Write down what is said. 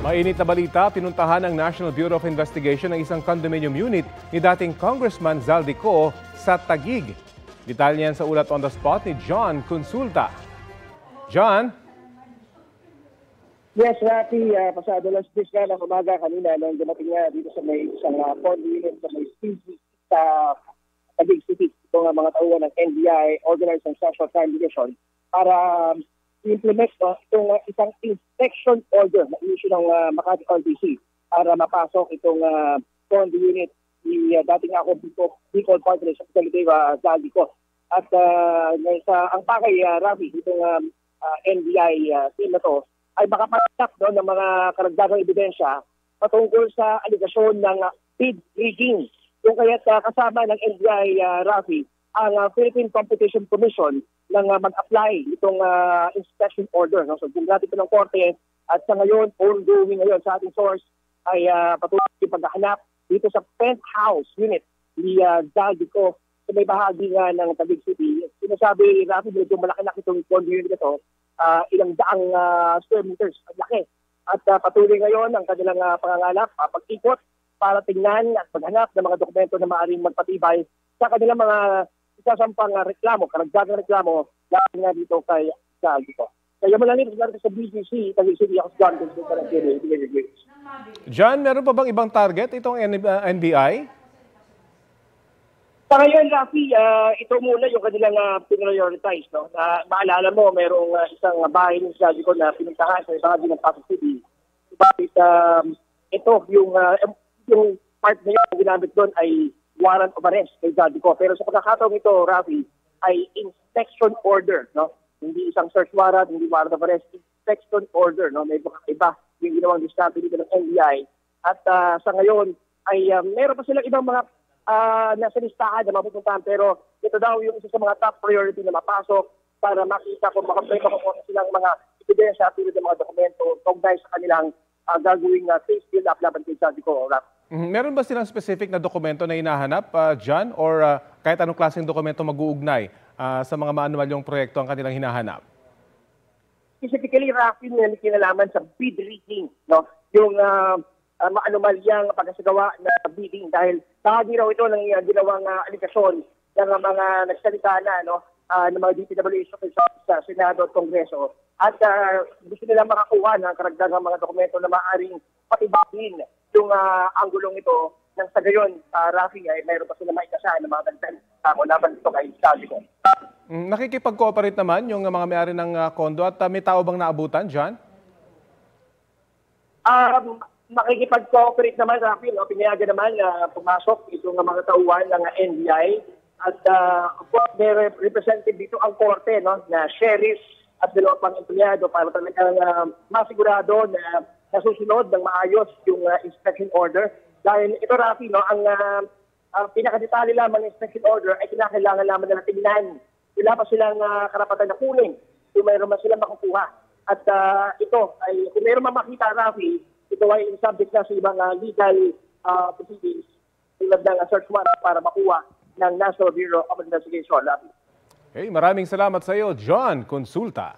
Mainit na balita, pinuntahan ng National Bureau of Investigation ang isang condominium unit ni dating Congressman Zaldico sa Taguig. Detalye yan sa ulat on the spot ni John Consulta. John? Yes, Rafi, pasado lang sa ng umaga kanina nung dumating nga dito sa may isang condo unit sa may CC sa Taguig City. Ito nga mga tauhan ng NBI, Organized and Social Crime Division, para i-implement itong isang inspection order na issue ng Makati RTC para mapasok itong condo unit ni dating ako Bicol Partner sa Representative Zaldico. At ang pakay, Rafi, itong NBI team na to ay makapatak ng mga karagdagang ebidensya patungkol sa aligasyon ng bid rigging. Kung kaya't kasama ng NBI, Rafi, ang Philippine Competition Commission nang mag-apply itong inspection order. So, kung natin ito ng korte at sa ngayon, ongoing ngayon sa ating source ay patuloy yung paghahanap dito sa penthouse unit ni Zaldico sa may bahagi nga ng Taguig City. Sinasabi, Rafi, medyo malaki-laki itong condo unit ito, ilang daang square meters, laki. At patuloy ngayon ang kanilang pangangalap, pag-ikot para tingnan at maghanap ng mga dokumento na maaaring magpatibay sa kanilang mga isasampang reklamo, karagdagang reklamo, dahil nga dito kay Zaldico. Kaya malalito sa BGC, Taguig City, ako si John Consulta ng PNP. John, meron pa bang ibang target itong NBI? Sa ngayon, Rafi, ito muna yung kanilang prioritize. No? Maalala mo, merong isang bahay ng Zaldico na pinuntahan sa bahagi ng Pasig City. Bakit ito, yung part na yun, ginamit doon ay warrant of arrest kay Zaldico. Pero sa pagkakataong ito, Rafi, ay inspection order. No? Hindi isang search warrant, hindi warrant of arrest, inspection order. No? May iba yung ginawang diskarte dito ng NBI. At sa ngayon, ay meron pa silang ibang mga nasa listahan na mapupuntahan. Pero ito daw yung isa sa mga top priority na mapasok para makita kung makakuha silang mga ebidensya at tulad ng mga dokumento kaugnay sa kanilang gagawing case build up laban kay Zaldico. Meron ba silang specific na dokumento na hinahanap, John? Or kahit anong klaseng dokumento mag-uugnay sa mga maanumalyong proyekto ang kanilang hinahanap? Specifically, Rafi, na kinalaman sa bid rigging. No? Yung maanumalyang pagkasagawa na bidding dahil bahagi raw ito ng ginawang aligasyon ng mga nagsalita na ng mga DPWH sa Senado at Kongreso. At gusto nila makakuha ng karagdagang mga dokumento na maaaring patibahin yung anggulong ito nang sa gayon, Rafi, ay mayroon pa sila maikasa ng mga dagdag laban dito kay Zaldico. Nakikipag-cooperate naman yung mga may-ari ng kondo at may tao bang naabutan, John? Makikipag-cooperate naman, Rafi. Pinayagan naman pumasok itong mga tauhan ng NBI. At may representative dito ang korte, na sheriff at dalawang pang empleyado para talagang masigurado na nasusunod ng maayos yung inspection order. Dahil ito, Rafi, ang pinakadetalye lamang ng inspection order ay kinakailangan lamang na tingnan. Wala pa silang karapatan na kunin kung mayroon man silang makukuha. At ito, ay kung mayroon man makita, Rafi, ito ay subject na sa ibang legal proceedings tulad ng search warrant para makuha ng National Bureau of Investigation. Okay, maraming salamat sa iyo, John Consulta.